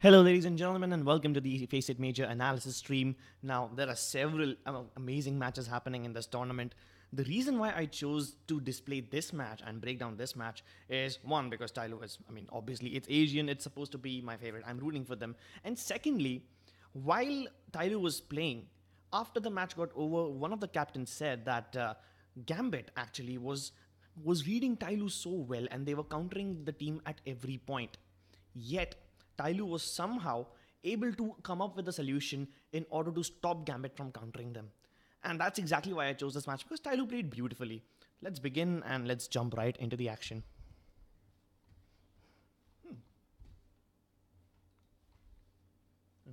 Hello, ladies and gentlemen, and welcome to the FACEIT Major analysis stream. Now, there are several amazing matches happening in this tournament. The reason why I chose to display this match and break down this match is one, because TyLoo is, I mean, obviously it's Asian, it's supposed to be my favorite. I'm rooting for them. And secondly, while TyLoo was playing, after the match got over, one of the captains said that Gambit actually was reading TyLoo so well and they were countering the team at every point. Yet, TyLoo was somehow able to come up with a solution in order to stop Gambit from countering them. And that's exactly why I chose this match, because TyLoo played beautifully. Let's begin and let's jump right into the action.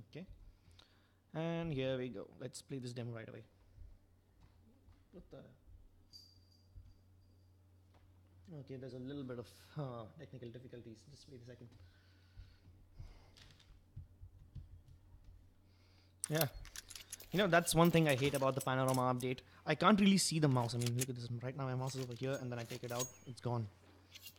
Okay. And here we go. Let's play this demo right away. What the... Okay, there's a little bit of technical difficulties. Just wait a second. Yeah. You know, that's one thing I hate about the panorama update. I can't really see the mouse. I mean, look at this. Right now my mouse is over here and then I take it out. It's gone.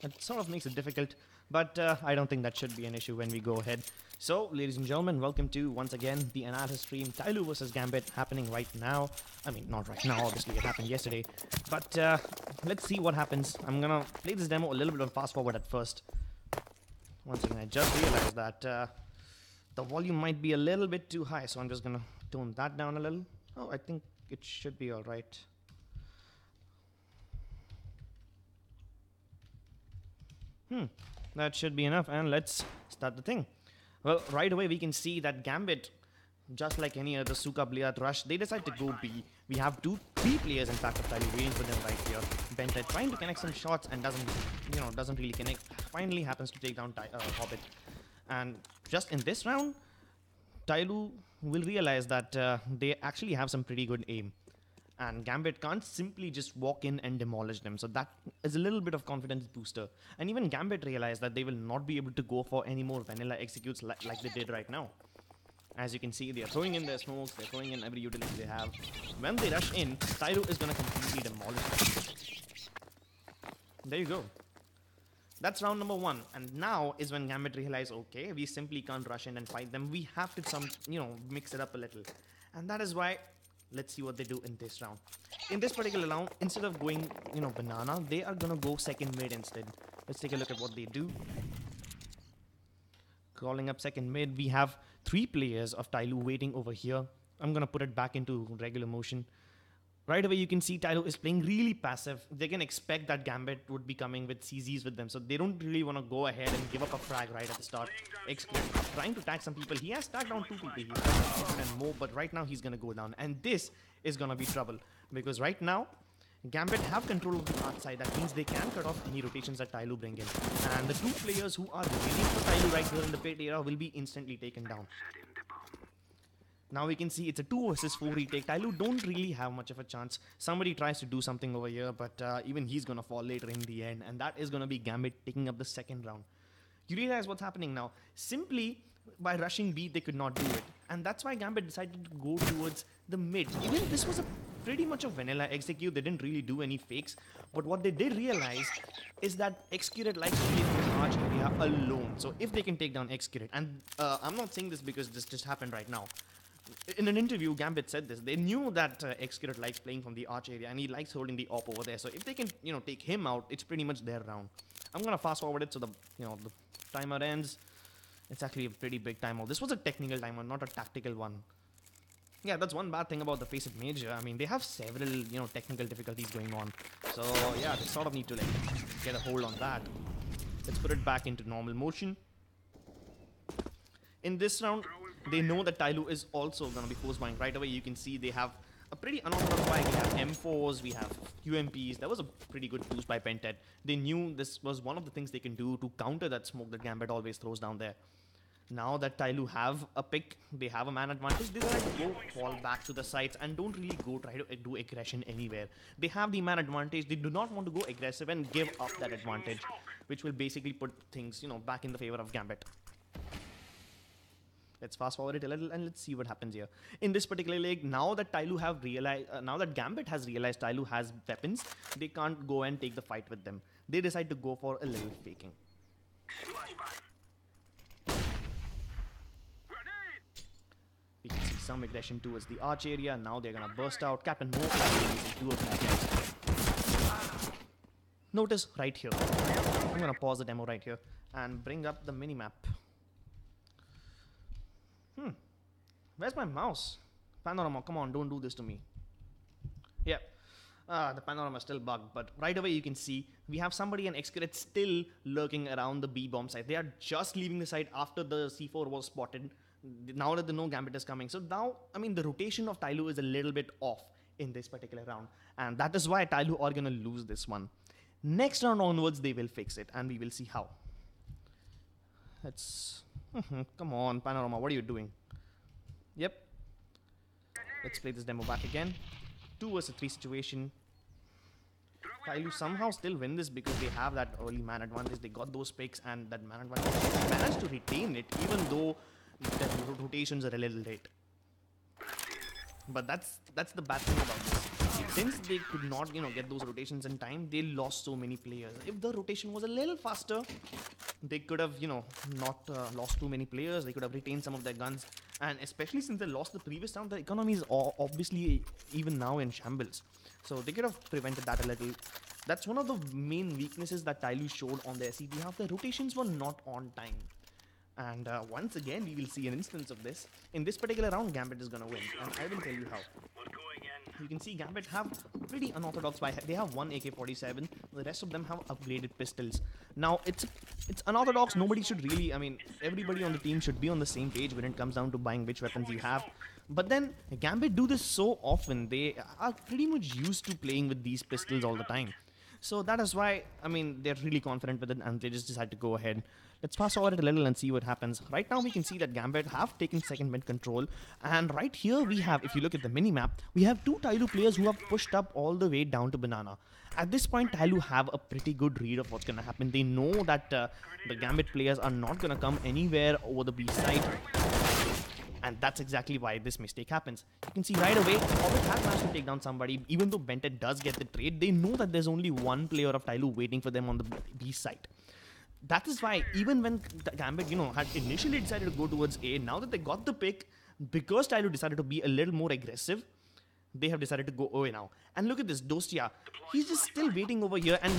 That sort of makes it difficult. But I don't think that should be an issue when we go ahead. So, ladies and gentlemen, welcome to, once again, the analysis stream. TyLoo versus Gambit happening right now. I mean, not right now, obviously. It happened yesterday. But let's see what happens. I'm going to play this demo a little bit on fast forward at first. Once again, I just realized that the volume might be a little bit too high. So I'm just going to tone that down a little. Oh, I think it should be all right. That should be enough, and let's start the thing. Well, right away we can see that Gambit, just like any other Suka Bliat rush, they decide to go B. We have three players in fact of TyLoo waiting for them right here. Benta trying to connect some shots and doesn't really connect. Finally happens to take down Hobbit. And just in this round, TyLoo will realize that they actually have some pretty good aim. And Gambit can't simply just walk in and demolish them. So that is a little bit of confidence booster. And even Gambit realized that they will not be able to go for any more vanilla executes like they did right now. As you can see, they are throwing in their smokes, they're throwing in every utility they have. When they rush in, TyLoo is going to completely demolish them. There you go. That's round number 1. And now is when Gambit realized, okay, we simply can't rush in and fight them. We have to mix it up a little. And that is why... Let's see what they do in this round. In this particular round, instead of going, banana, they are gonna go second mid instead. Let's take a look at what they do. Calling up second mid, we have 3 players of TyLoo waiting over here. I'm gonna put it back into regular motion. Right away, you can see TyLoo is playing really passive. They can expect that Gambit would be coming with CZs with them, so they don't really want to go ahead and give up a frag right at the start. Xcrypt trying to tag some people. He has tagged down 2 people. He's and more, but right now he's going to go down. And this is going to be trouble, because right now, Gambit have control of the art side. That means they can cut off any rotations that TyLoo bring in. And the 2 players who are waiting for TyLoo right here in the pit area will be instantly taken down. Now we can see it's a 2 versus 4 retake. TyLoo don't really have much of a chance. Somebody tries to do something over here, but even he's going to fall later in the end. And that is going to be Gambit taking up the second round. You realize what's happening now. Simply by rushing B, they could not do it. And that's why Gambit decided to go towards the mid. Even this was a pretty much a vanilla execute. They didn't really do any fakes. But what they did realize is that Xcrypt likes to play from the arch area alone. So if they can take down Xcrypt, and I'm not saying this because this just happened right now. In an interview, Gambit said this. They knew that Xcrypt likes playing from the arch area and he likes holding the op over there. So if they can, take him out, it's pretty much their round. I'm gonna fast forward it so the timer ends. It's actually a pretty big timer. This was a technical timer, not a tactical one. Yeah, that's one bad thing about the FACEIT Major. I mean, they have several, technical difficulties going on. So yeah, they sort of need to get a hold on that. Let's put it back into normal motion. In this round, they know that TyLoo is also going to be force buying. Right away, you can see they have a pretty unorthodox buy. We have M4s, we have UMPs. That was a pretty good boost by Pentet. They knew this was one of the things they can do to counter that smoke that Gambit always throws down there. Now that TyLoo have a pick, they have a man advantage, they decide to go fall back to the sides and don't really go try to do aggression anywhere. They have the man advantage. They do not want to go aggressive and give up that advantage, which will basically put things, back in the favor of Gambit. Let's fast forward it a little and let's see what happens here. In this particular leg, now that TyLoo have realized, now that Gambit has realized TyLoo has weapons, they can't go and take the fight with them. They decide to go for a little faking. We can see some aggression towards the arch area. Now they're gonna burst out. Captain Mo is using 2 of these guys. Notice right here. I'm gonna pause the demo right here and bring up the minimap. Where's my mouse? Panorama, come on, don't do this to me. Yeah. The panorama is still bugged, but right away you can see we have somebody and Xcaret still lurking around the B bomb site. They are just leaving the site after the C4 was spotted. Now that they know Gambit is coming. So now, I mean, the rotation of TyLoo is a little bit off in this particular round. And that is why TyLoo are going to lose this one. Next round onwards, they will fix it, and we will see how. Let's... come on, Panorama, what are you doing? Yep. Let's play this demo back again. 2 versus 3 situation. TyLoo somehow still win this because they have that early man advantage. They got those picks and that man advantage. They managed to retain it even though the rotations are a little late. But that's the bad thing about this. Since they could not, get those rotations in time, they lost so many players. If the rotation was a little faster, they could have, not lost too many players. They could have retained some of their guns. And especially since they lost the previous round, the economy is obviously even now in shambles. So they could have prevented that a little. That's one of the main weaknesses that TyLoo showed on their CT half. The rotations were not on time. And once again, we will see an instance of this. In this particular round, Gambit is going to win. And I will tell you how. You can see Gambit have pretty unorthodox buy. They have one AK-47. The rest of them have upgraded pistols. Now, it's unorthodox. Nobody should really, everybody on the team should be on the same page when it comes down to buying which weapons you have. But then, Gambit do this so often. They are pretty much used to playing with these pistols all the time. So that is why, they're really confident with it and they just decide to go ahead. Let's fast forward it a little and see what happens. Right now we can see that Gambit have taken second mid control. And right here we have, if you look at the minimap, we have 2 TyLoo players who have pushed up all the way down to Banana. At this point, TyLoo have a pretty good read of what's going to happen. They know that the Gambit players are not going to come anywhere over the B side. And that's exactly why this mistake happens. You can see right away, Hobbit has managed to take down somebody. Even though Bented does get the trade, they know that there's only one player of TyLoo waiting for them on the B side. That is why, even when Gambit, had initially decided to go towards A, now that they got the pick, because TyLoo decided to be a little more aggressive, they have decided to go away now. And look at this, Dostia. He's just still waiting over here, and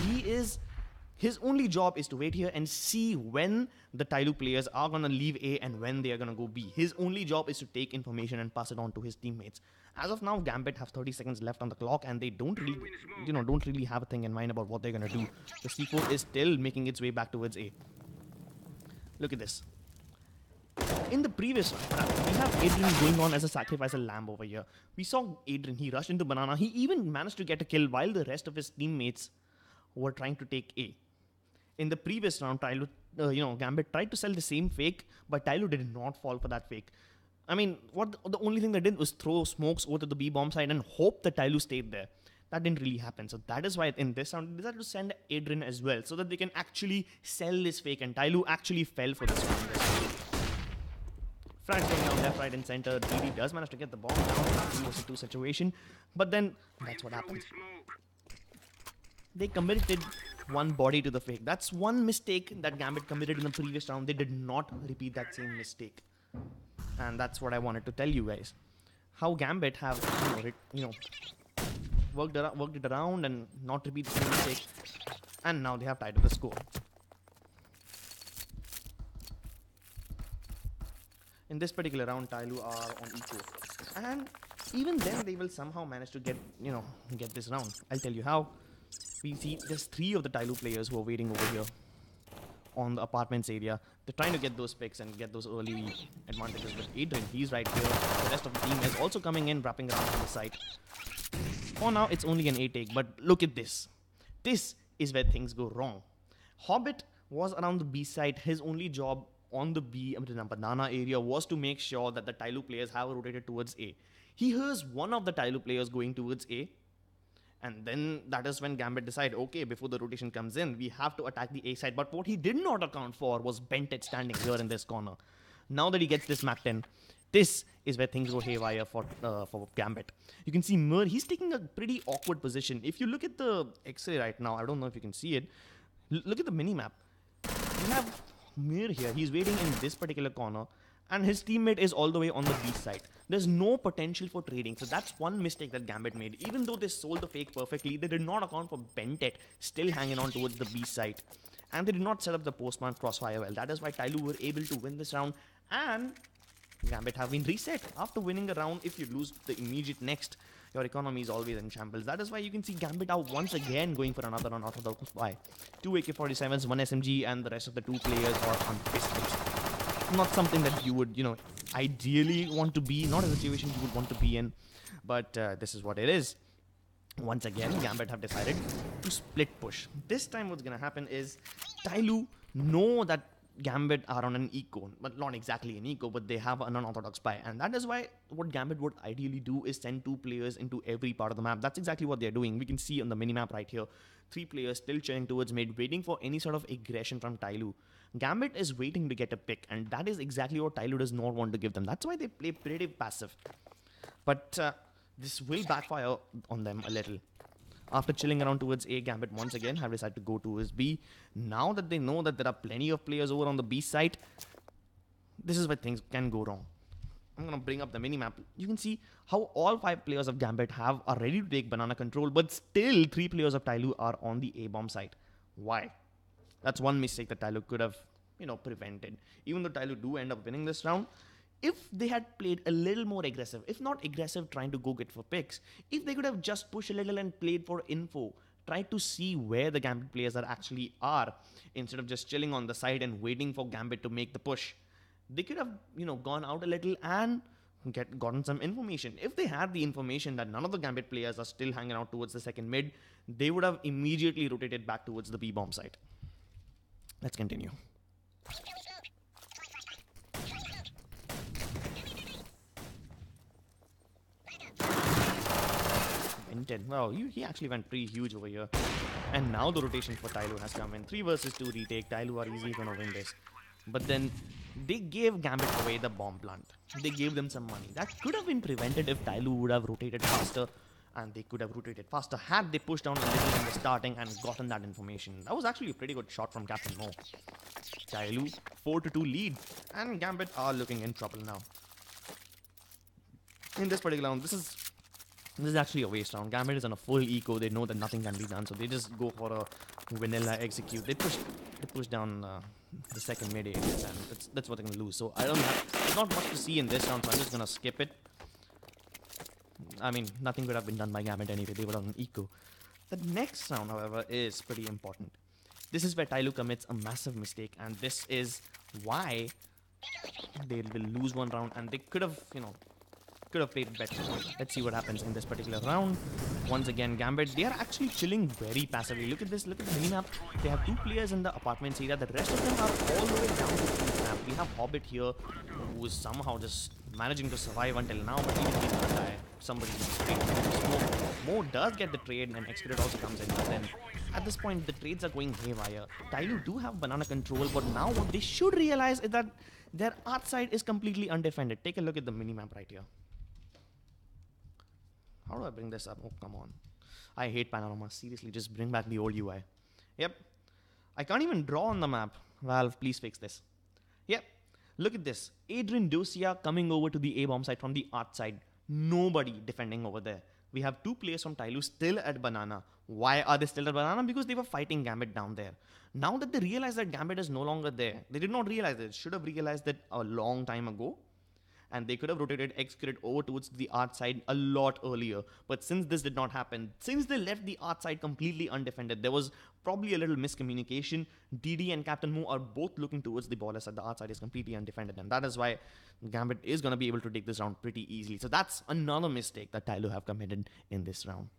his only job is to wait here and see when the TyLoo players are going to leave A and when they are going to go B. His only job is to take information and pass it on to his teammates. As of now, Gambit have 30 seconds left on the clock and they don't really have a thing in mind about what they're going to do. The C4 is still making its way back towards A. Look at this. In the previous one, we have Adrian going on as a sacrificial lamb over here. We saw Adrian, he rushed into Banana. He even managed to get a kill while the rest of his teammates were trying to take A. In the previous round, TyLoo, Gambit tried to sell the same fake, but TyLoo did not fall for that fake. The only thing they did was throw smokes over to the B bomb side and hope that TyLoo stayed there. That didn't really happen. So that is why in this round, they decided to send Adrian as well, so that they can actually sell this fake. And TyLoo actually fell for this one. Frags going down left, right, and center. DD does manage to get the bomb down. 2 situation, but then that's what happened. They committed one body to the fake. That's one mistake that Gambit committed in the previous round. They did not repeat that same mistake. And that's what I wanted to tell you guys. How Gambit have, worked it around and not repeat the same mistake. And now they have tied up the score. In this particular round, TyLoo are on equal. And even then, they will somehow manage to get this round. I'll tell you how. We see there's 3 of the TyLoo players who are waiting over here on the apartments area. They're trying to get those picks and get those early advantages. But Adrian, he's right here. The rest of the team is also coming in, wrapping around on the side. For now, it's only an A take, but look at this. This is where things go wrong. Hobbit was around the B side. His only job on the Banana area was to make sure that the TyLoo players have rotated towards A. He hears one of the TyLoo players going towards A. And then that is when Gambit decide, okay, before the rotation comes in, we have to attack the A side. But what he did not account for was Bentet standing here in this corner. Now that he gets this Mac 10, this is where things go haywire for Gambit. You can see Mir, he's taking a pretty awkward position. If you look at the X-ray right now, I don't know if you can see it. Look at the minimap. You have Mir here. He's waiting in this particular corner. and his teammate is all the way on the B side. There's no potential for trading. So that's one mistake that Gambit made. Even though they sold the fake perfectly, they did not account for Bentet still hanging on towards the B side. And they did not set up the postman crossfire well. That is why TyLoo were able to win this round. And Gambit have been reset. After winning a round, if you lose the immediate next, your economy is always in shambles. That is why you can see Gambit out once again going for another unorthodox buy. 2 AK-47s, 1 SMG, and the rest of the 2 players are on pistols. Not something that you would, ideally want to be. Not a situation you would want to be in. But this is what it is. Once again, Gambit have decided to split push. This time what's going to happen is TyLoo know that Gambit are on an eco, but not exactly an eco, but they have an unorthodox buy. And that is why what Gambit would ideally do is send 2 players into every part of the map. That's exactly what they're doing. We can see on the minimap right here, 3 players still chilling towards mid, waiting for any sort of aggression from TyLoo. Gambit is waiting to get a pick, and that is exactly what TyLoo does not want to give them. That's why they play pretty passive. But this will backfire on them a little. After chilling around towards A, Gambit once again have decided to go towards B. Now that they know that there are plenty of players over on the B side, this is where things can go wrong. I'm going to bring up the minimap. You can see how all 5 players of Gambit are ready to take banana control, but still 3 players of TyLoo are on the A-bomb side. Why? That's one mistake that TyLoo could have, prevented. Even though TyLoo do end up winning this round, if they had played a little more aggressive, if not aggressive trying to go get for picks, if they could have just pushed a little and played for info, tried to see where the Gambit players actually are, instead of just chilling on the side and waiting for Gambit to make the push, they could have, gone out a little and gotten some information. If they had the information that none of the Gambit players are still hanging out towards the second mid, they would have immediately rotated back towards the B-bomb side. Let's continue. Wow, he actually went pretty huge over here. And now the rotation for TyLoo has come in. 3 versus 2 retake. TyLoo are easily going to win this. But then they gave Gambit away the bomb plant. They gave them some money. That could have been prevented if TyLoo would have rotated faster. And they could have rotated faster had they pushed down a little in the starting and gotten that information. That was actually a pretty good shot from Captain Mo. TyLoo 4-2 lead. And Gambit are looking in trouble now. In this particular round, this is actually a waste round. Gambit is on a full eco. They know that nothing can be done, so they just go for a vanilla execute. They push down the second mid area, and that's what they're gonna lose. So there's not much to see in this round, so I'm just gonna skip it. I mean, nothing could have been done by Gambit anyway. They were on an eco. The next round, however, is pretty important. This is where TyLoo commits a massive mistake, and this is why they will lose one round, and they could have, could have played better. Let's see what happens in this particular round. Once again, Gambit, they are actually chilling very passively. Look at this, look at the minimap. They have 2 players in the apartments area. The rest of them are all the way down to the map. We have Hobbit here, who is somehow just managing to survive until now, but even he's gonna die. Somebody's gonna straight. Mo does get the trade, and Execute also comes in, but then at this point, the trades are going haywire. TyLoo do have banana control, but now what they should realize is that their art side is completely undefended. Take a look at the minimap right here. How do I bring this up? Oh, come on. I hate panoramas. Seriously, just bring back the old UI. Yep. I can't even draw on the map. Valve, please fix this. Yep. Look at this. Adrian Dosia coming over to the A-bomb side from the art side. Nobody defending over there. We have 2 players from TyLoo still at banana. Why are they still at banana? Because they were fighting Gambit down there. Now that they realize that Gambit is no longer there, they did not realize it. Should have realized it a long time ago. And they could have rotated Execute over towards the art side a lot earlier. But since this did not happen, since they left the art side completely undefended, there was probably a little miscommunication. DD and Captain Mo are both looking towards the ball as the art side is completely undefended. And that is why Gambit is going to be able to take this round pretty easily. So that's another mistake that TyLoo have committed in this round.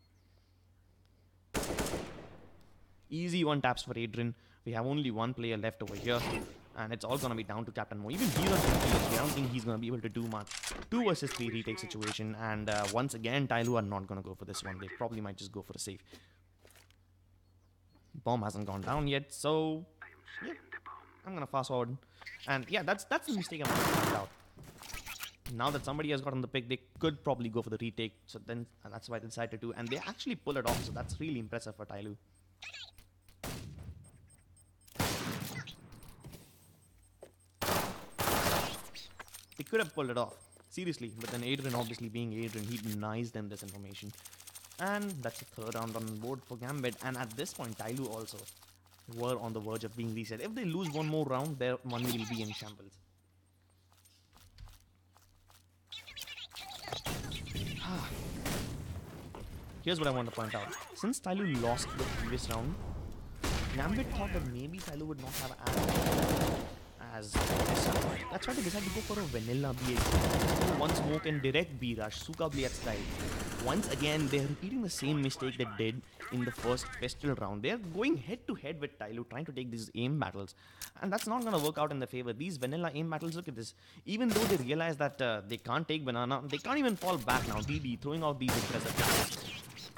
Easy 1 taps for Adrian. We have only 1 player left over here. And it's all going to be down to Captain Mo. Even he's on 50. I don't think he's going to be able to do much. 2 versus 3 retake situation. And once again, TyLoo are not going to go for this one. They probably might just go for a save. Bomb hasn't gone down yet. So, yeah, I'm going to fast forward. And yeah, that's the mistake I'm going to point out. Now that somebody has gotten the pick, they could probably go for the retake. So then that's why they decided to. And they actually pull it off. So that's really impressive for TyLoo. could have pulled it off. Seriously. But then Adrian, obviously being Adrian, he denies them this information. And that's the third round on board for Gambit. And at this point, TyLoo also were on the verge of being reset. If they lose one more round, their money will be in shambles. Here's what I want to point out. Since TyLoo lost the previous round, Gambit thought that maybe TyLoo would not have as that's why they decided to go for a vanilla BH. One smoke and direct B rush, Suka Blade style. Once again, they're repeating the same mistake they did in the first Festival round. They're going head to head with TyLoo, trying to take these aim battles. And that's not going to work out in their favor. These vanilla aim battles, look at this. Even though they realize that they can't take banana, they can't even fall back now. DD throwing out these impressive attacks.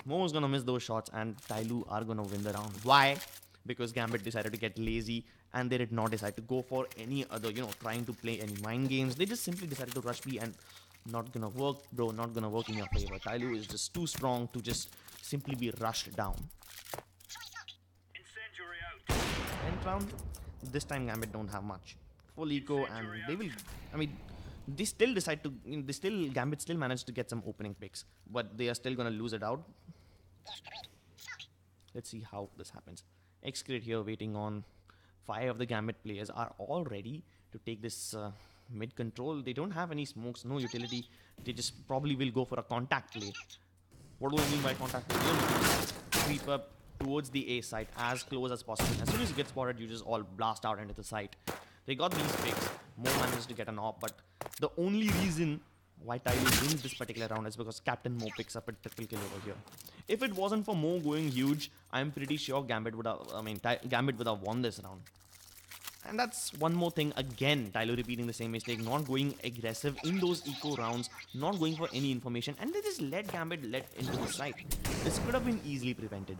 Momo's going to miss those shots and TyLoo are going to win the round. Why? Because Gambit decided to get lazy and they did not decide to go for any other, trying to play any mind games. They just simply decided to rush B and not gonna work, bro, not gonna work in your favor. TyLoo is just too strong to just simply be rushed down. 10th round, this time Gambit don't have much. Full eco and they will, they still decide to, Gambit still managed to get some opening picks, but they are still gonna lose it out. Let's see how this happens. X-Crit here waiting on. 5 of the Gambit players are all ready to take this mid control. They don't have any smokes, no utility. They just probably will go for a contact play. What do I mean by contact play? Creep up towards the A site as close as possible. As soon as you get spotted, you just all blast out into the site. They got these picks. Mo managed to get an op, but the only reason why TyLoo wins this particular round is because Captain Mo picks up a triple kill over here. If it wasn't for Mo going huge, I'm pretty sure Gambit would have, Gambit would have won this round. And that's one more thing again, TyLoo repeating the same mistake, not going aggressive in those eco rounds, not going for any information, and they just let Gambit let into the site. This could have been easily prevented.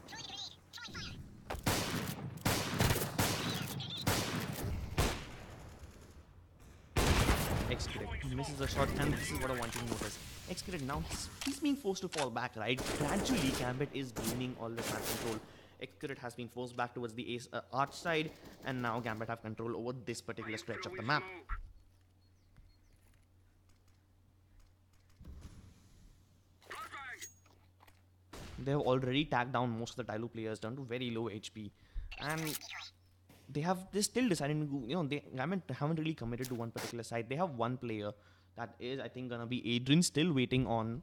X-Crit misses a shot, and this is what I want you to notice. X-Crit now, he's being forced to fall back, right? Gradually, Gambit is gaining all the map control. X-Crit has been forced back towards the arch side, and now Gambit have control over this particular stretch of the map. They have already tagged down most of the TyLoo players down to very low HP, and they're still deciding to go, Gambit haven't really committed to one particular side. They have one player that is, I think, gonna be Adrian, still waiting on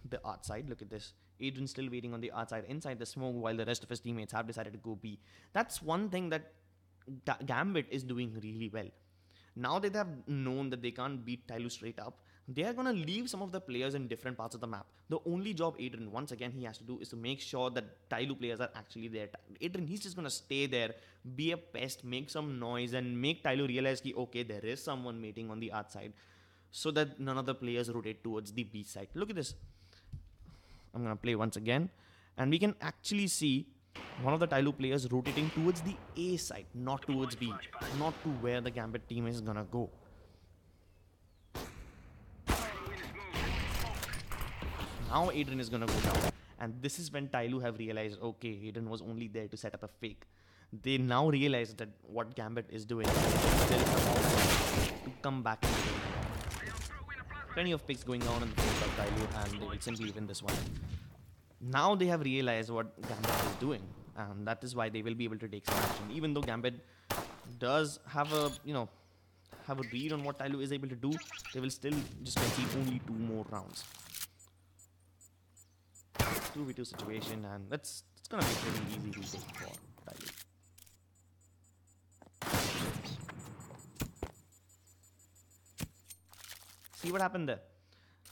the arch side. Look at this. Adrian still waiting on the arch side inside the smoke while the rest of his teammates have decided to go B. That's one thing that Gambit is doing really well. Now that they have known that they can't beat TyLoo straight up, they are going to leave some of the players in different parts of the map. The only job Adrian, once again, he has to do is to make sure that TyLoo players are actually there. Adrian, he's just going to stay there, be a pest, make some noise, and make TyLoo realize that, okay, there is someone waiting on the arch side, so that none of the players rotate towards the B side. Look at this. I'm going to play once again, and we can actually see one of the TyLoo players rotating towards the A side, not towards B, not to where the Gambit team is going to go. Now Adrian is going to go down, and this is when TyLoo have realized, okay, Adrian was only there to set up a fake. They now realize that what Gambit is doing is to come back into the game. Plenty of picks going on in the field of TyLoo, and they will simply win this one. Now they have realized what Gambit is doing, and that is why they will be able to take some action. Even though Gambit does have a, have a read on what TyLoo is able to do, they will still just concede only 2 more rounds. 2v2 situation, and it's gonna be pretty easy retake for TyLoo. See what happened there?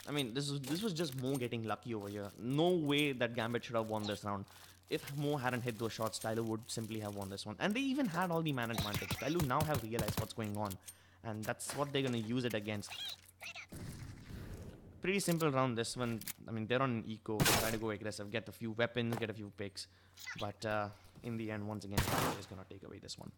I mean, this was just Mo getting lucky over here. No way that Gambit should have won this round. If Mo hadn't hit those shots, TyLoo would simply have won this one. And they even had all the man advantage. TyLoo now have realized what's going on, and that's what they're gonna use it against. Pretty simple round this one. I mean, they're on eco, try to go aggressive, get a few weapons, get a few picks. But in the end, once again, TyLoo is gonna take away this one.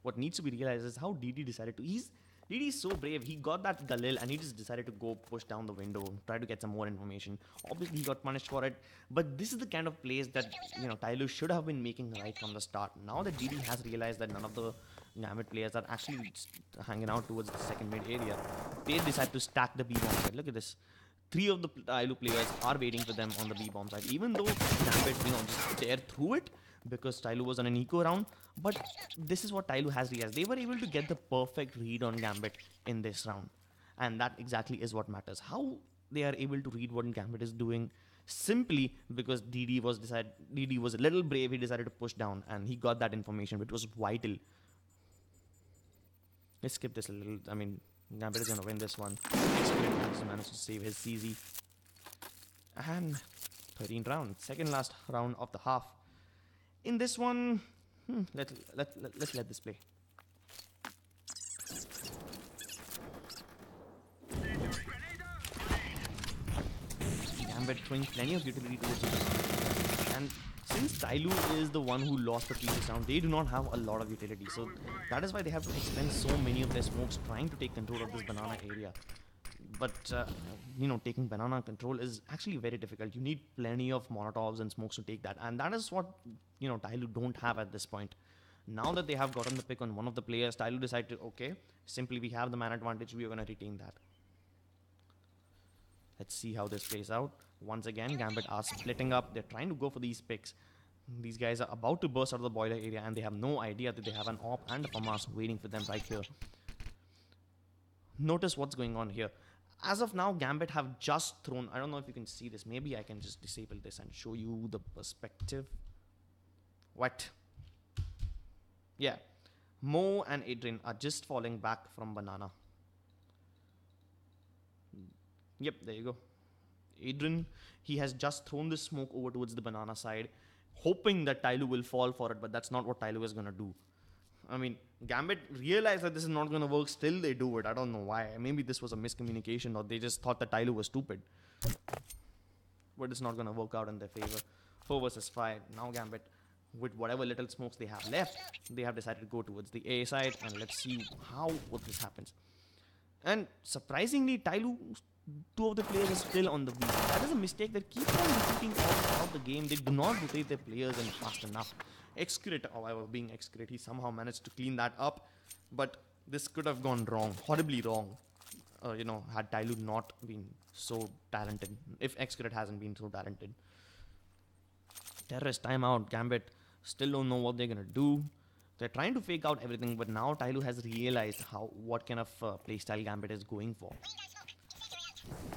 What needs to be realized is how DD decided to. DD is so brave. He got that Galil and he just decided to go push down the window, try to get some more information. Obviously, he got punished for it. But this is the kind of plays that TyLoo should have been making right from the start. Now that DD has realized that none of the Gambit players are actually hanging out towards the second mid area. They decide to stack the B bomb side. Look at this. 3 of the TyLoo players are waiting for them on the B bomb side. Even though Gambit, just tear through it because TyLoo was on an eco round. But this is what TyLoo has realized. They were able to get the perfect read on Gambit in this round. And that exactly is what matters. How they are able to read what Gambit is doing simply because DD was a little brave. He decided to push down and he got that information, which was vital. Let's skip this a little. I mean, Gambit is going to win this one. X managed to save his CZ. And 13th round, second last round of the half. In this one, let's let this play. Gambit throwing plenty of utility towards it. And since TyLoo is the one who lost the previous round, they do not have a lot of utility. So that is why they have to expend so many of their smokes trying to take control of this banana area. But, taking banana control is actually very difficult. You need plenty of Molotovs and smokes to take that. And that is what, TyLoo don't have at this point. Now that they have gotten the pick on one of the players, TyLoo decided, okay, simply we have the man advantage, we are going to retain that. Let's see how this plays out. Once again, Gambit are splitting up. They're trying to go for these picks. These guys are about to burst out of the boiler area and they have no idea that they have an AWP and a FAMAS waiting for them right here. Notice what's going on here. As of now, Gambit have just thrown... I don't know if you can see this. Maybe I can just disable this and show you the perspective. What? Yeah. Mo and Adrian are just falling back from banana. Yep, there you go. Adrian, he has just thrown the smoke over towards the banana side, hoping that TyLoo will fall for it, but that's not what TyLoo is going to do. I mean, Gambit realized that this is not going to work, still they do it. I don't know why. Maybe this was a miscommunication or they just thought that TyLoo was stupid. But it's not going to work out in their favor. 4 versus 5. Now Gambit, with whatever little smokes they have left, they have decided to go towards the A side and let's see what this happens. And surprisingly, TyLoo, 2 of the players are still on the B. That is a mistake that keeps on repeating all throughout the game. They do not rotate their players in fast enough. Excurate, however, being Excurate, he somehow managed to clean that up. But this could have gone wrong, horribly wrong, had TyLoo not been so talented. If Excurate hasn't been so talented. Terrorist timeout, Gambit still don't know what they're going to do. They're trying to fake out everything, but now TyLoo has realized what kind of playstyle Gambit is going for.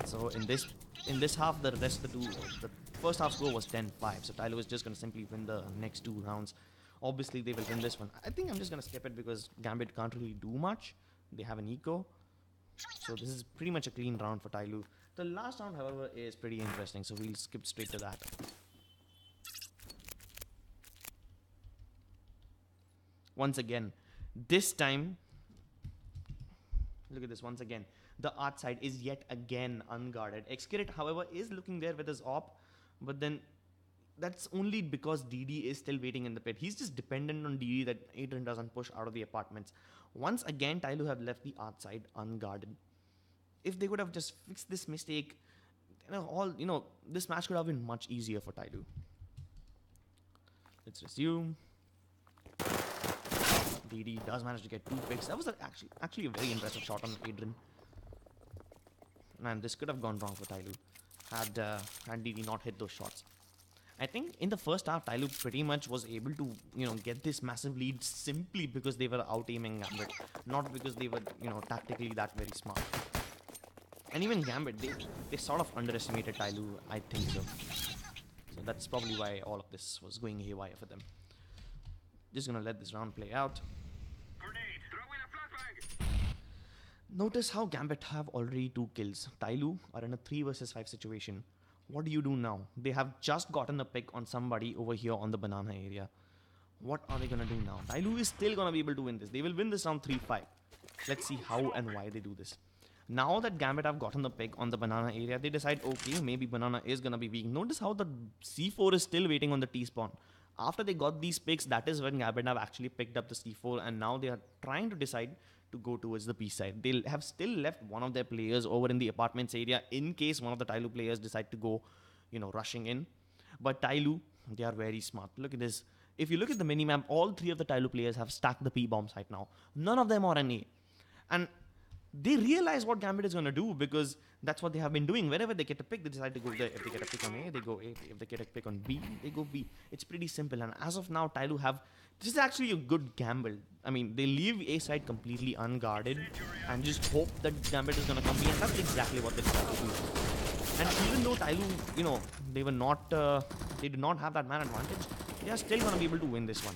So in this half, the first half score was 10-5. So TyLoo is just going to simply win the next 2 rounds. Obviously, they will win this one. I think I'm just going to skip it because Gambit can't really do much. They have an eco. So this is pretty much a clean round for TyLoo. The last round, however, is pretty interesting. So we'll skip straight to that. Once again, this time, look at this once again. The art side is yet again unguarded. Excurate, however, is looking there with his AWP, but then that's only because DD is still waiting in the pit. He's just dependent on DD that Adrian doesn't push out of the apartments. Once again, TyLoo have left the art side unguarded. If they could have just fixed this mistake, this match could have been much easier for TyLoo. Let's resume. DD does manage to get 2 picks. That was actually a very impressive shot on Adrian. And this could have gone wrong for TyLoo had DD not hit those shots. I think in the first half, TyLoo pretty much was able to, get this massive lead simply because they were out-aiming Gambit, not because they were, tactically that very smart. And even Gambit, they sort of underestimated TyLoo, I think so. So that's probably why all of this was going haywire for them. Just gonna let this round play out. Notice how Gambit have already 2 kills. TyLoo are in a 3 versus 5 situation. What do you do now? They have just gotten a pick on somebody over here on the banana area. What are they gonna do now? TyLoo is still gonna be able to win this. They will win this round 3-5. Let's see how and why they do this. Now that Gambit have gotten the pick on the banana area, they decide, okay, maybe banana is gonna be weak. Notice how the C4 is still waiting on the T-spawn. After they got these picks, that is when Gambit have actually picked up the C4 and now they are trying to decide to go towards the B side. They have still left one of their players over in the apartments area in case one of the TyLoo players decide to go, rushing in. But TyLoo, they are very smart. Look at this. If you look at the minimap, all three of the TyLoo players have stacked the P bombs right now. None of them are an A. And they realize what Gambit is going to do because that's what they have been doing. Whenever they get a pick, they decide to go there. If they get a pick on A, they go A. If they get a pick on B, they go B. It's pretty simple. And as of now, TyLoo have... This is actually a good gamble. I mean, they leave A side completely unguarded and just hope that Gambit is going to come B. And that's exactly what they decided to do. And even though TyLoo, you know, they were not... they did not have that man advantage, they are still going to be able to win this one.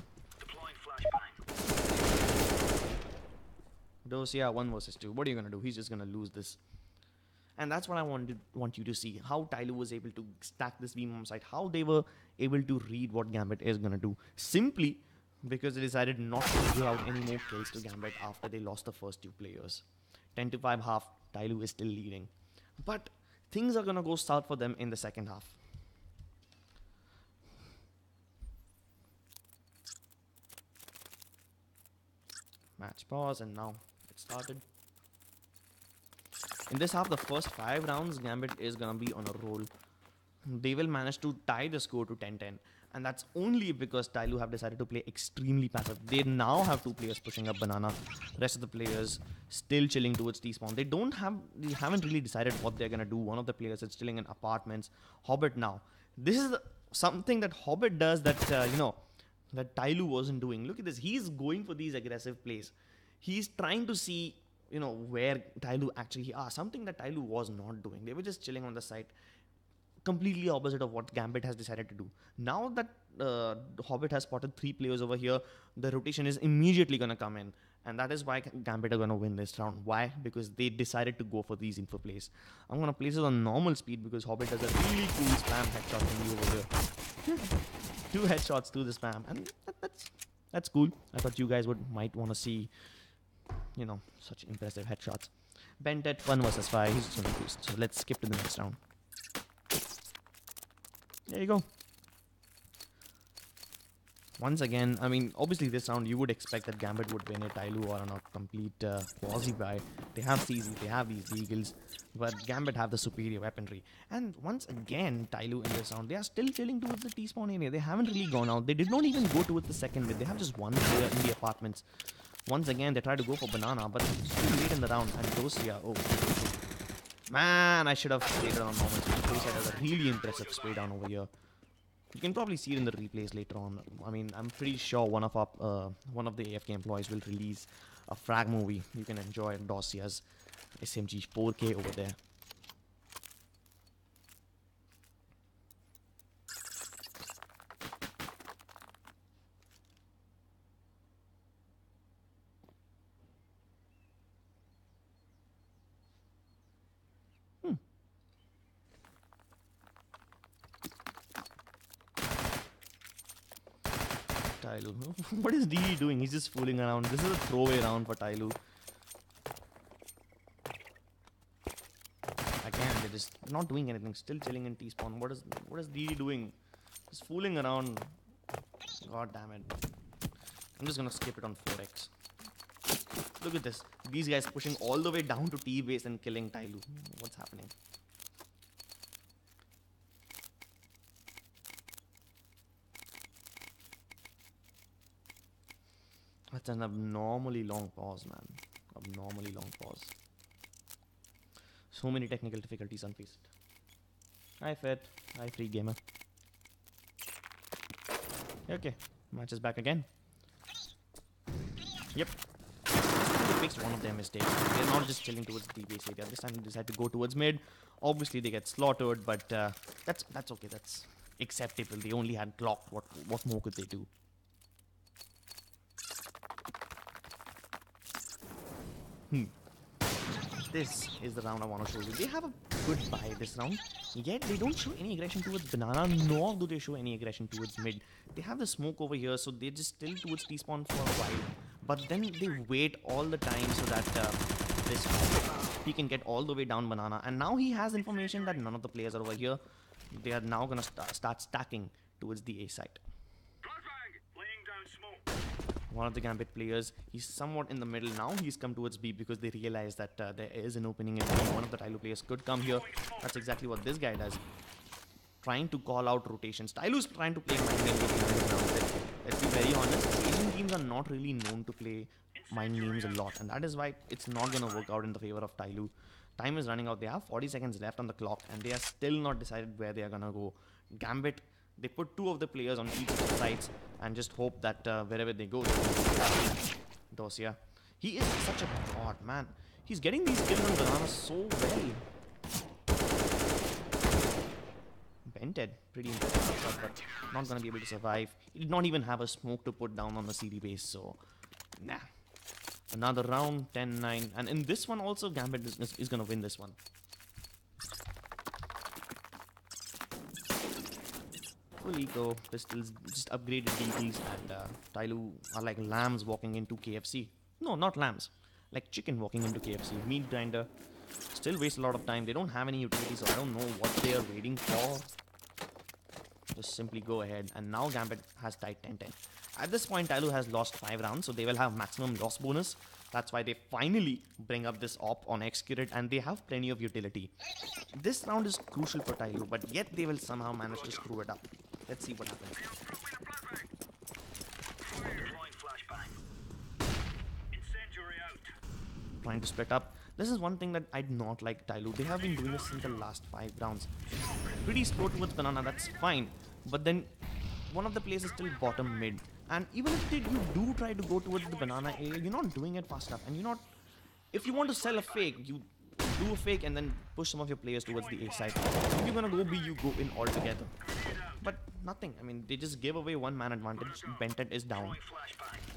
Dosia 1 versus 2. What are you going to do? He's just going to lose this. And that's what I want you to see. How TyLoo was able to stack this B-bomb site. How they were able to read what Gambit is going to do. Simply because they decided not to give out any more kills to Gambit after they lost the first 2 players. 10-5 half. TyLoo is still leading. But things are going to go south for them in the second half. Match pause and now it started. In this half, the first 5 rounds, Gambit is gonna be on a roll. They will manage to tie the score to 10-10. And that's only because TyLoo have decided to play extremely passive. They now have 2 players pushing up banana. The rest of the players still chilling towards T-spawn. They haven't really decided what they're gonna do. One of the players is chilling in apartments. Hobbit now. This is something that Hobbit does that, that TyLoo wasn't doing. Look at this. He's going for these aggressive plays. He's trying to see, where TyLoo actually are. Something that TyLoo was not doing. They were just chilling on the side. Completely opposite of what Gambit has decided to do. Now that Hobbit has spotted 3 players over here, the rotation is immediately going to come in. And that is why Gambit are going to win this round. Why? Because they decided to go for these info plays. I'm going to place it on normal speed because Hobbit does a really cool spam headshot thingy over here. 2 headshots to the spam. And that's cool. I thought you guys might want to see, such impressive headshots. Bentet 1 versus 5. He's just going to boost. So let's skip to the next round. There you go. Once again, I mean, obviously this round you would expect that Gambit would win it. TyLoo are on a complete quasi-buy. They have CZ, they have these Eagles, but Gambit have the superior weaponry. And once again, TyLoo in this round, they are still chilling towards the T-spawn area. They haven't really gone out. They did not even go towards the second mid. They have just 1 player in the apartments. Once again, they try to go for banana, but it's too late in the round. And Dosia, oh. Man, I should have played it on normal speed. Dosia has a really impressive spray down over here. You can probably see it in the replays later on. I mean, I'm pretty sure one of the AFK employees will release a frag movie. You can enjoy Dosia's SMG 4K over there. TyLoo. What is DD doing? He's just fooling around. This is a throwaway round for TyLoo. Again, they're just not doing anything. Still chilling in T-spawn. What is DD doing? Just fooling around. God damn it. I'm just gonna skip it on 4x. Look at this. These guys pushing all the way down to T-base and killing TyLoo. What's happening? That's an abnormally long pause, man. Abnormally long pause. So many technical difficulties on FACEIT. Hi, Fit. Hi, Free Gamer. Okay, match is back again. Yep. They fixed one of their mistakes. They're not just chilling towards the base area. This time they decide to go towards mid. Obviously, they get slaughtered, but that's okay. That's acceptable. They only had Glock. What more could they do? This is the round I want to show you. They have a good buy this round, yet they don't show any aggression towards banana, nor do they show any aggression towards mid. They have the smoke over here, so they're just still towards T-spawn for a while. But then they wait all the time so that he can get all the way down banana. And now he has information that none of the players are over here. They are now going to start stacking towards the A site. One of the Gambit players, he's somewhat in the middle now. He's come towards B because they realize that there is an opening in B. One of the TyLoo players could come here. That's exactly what this guy does. trying to call out rotations. TyLoo's trying to play mind games with. Let's be very honest. Asian teams are not really known to play mind games a lot, and that is why it's not going to work out in the favor of TyLoo. Time is running out. They have 40 seconds left on the clock, and they are still not decided where they are going to go. Gambit, they put 2 of the players on each of the sides and just hope that wherever they go, Dosia. He is such a god, man. He's getting these kills on Banana so well. Bented, pretty impressive, but not going to be able to survive. He did not even have a smoke to put down on the CD base, so nah. Another round, 10-9. And in this one also, Gambit is going to win this one. Full eco, pistols, just upgraded DPs, and TyLoo are like lambs walking into KFC. No, not lambs. Like chicken walking into KFC. Meat grinder. Still waste a lot of time. They don't have any utility, so I don't know what they are waiting for. Just simply go ahead. And now Gambit has tied 10-10. At this point, TyLoo has lost 5 rounds, so they will have maximum loss bonus. That's why they finally bring up this op on Execute, and they have plenty of utility. This round is crucial for TyLoo, but yet they will somehow manage to screw it up. Let's see what happens. Trying to split up. This is one thing that I do not like TyLoo. They have been doing this in the last 5 rounds. Pretty slow towards Banana, that's fine. But then one of the players is still bottom mid. And even if you do try to go towards the Banana area, you're not doing it fast enough. And you're not... If you want to sell a fake, you do a fake and then push some of your players towards the A side. If you're gonna go B, you go in altogether. But nothing. I mean, they just gave away 1 man advantage. Bentet is down.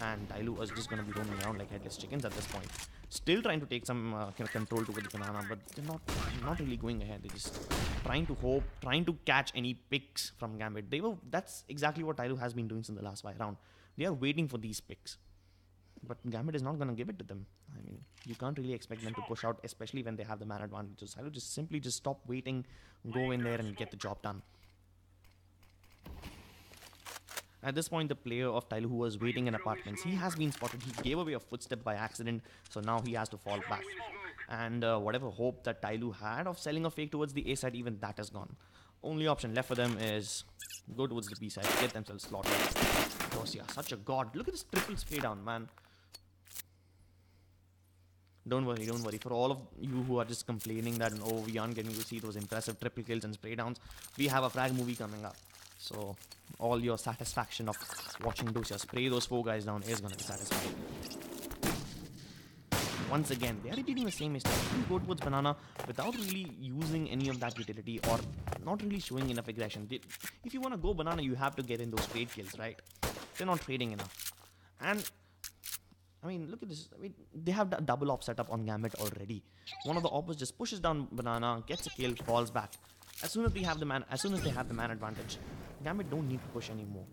And TyLoo is just gonna be roaming around like headless chickens at this point. Still trying to take some control towards Banana, but they're not really going ahead. They're just trying to hope, trying to catch any picks from Gambit. That's exactly what TyLoo has been doing since the last 5 round. They are waiting for these picks. But Gambit is not going to give it to them. I mean, you can't really expect them to push out, especially when they have the man advantages. TyLoo just simply stop waiting, go in there and get the job done. At this point, the player of TyLoo who was waiting in apartments, he has been spotted. He gave away a footstep by accident, so now he has to fall back. And whatever hope that TyLoo had of selling a fake towards the A side, even that is gone. Only option left for them is go towards the B side, get themselves slaughtered. Dosia, such a god. Look at this triple spray down, man. Don't worry. For all of you who are just complaining that, oh, we aren't getting to see those impressive triple kills and spray downs, we have a frag movie coming up. So, all your satisfaction of watching Dosia spray those 4 guys down is gonna be satisfying. Once again, they are repeating the same mistake. You go towards Banana without really using any of that utility or not really showing enough aggression. If you want to go Banana, you have to get in those trade kills, right? They're not trading enough. And, I mean, look at this. I mean, they have a double op setup on Gambit already. One of the oppos just pushes down Banana, gets a kill, falls back. As soon as they have the man advantage, Gambit don't need to push anymore.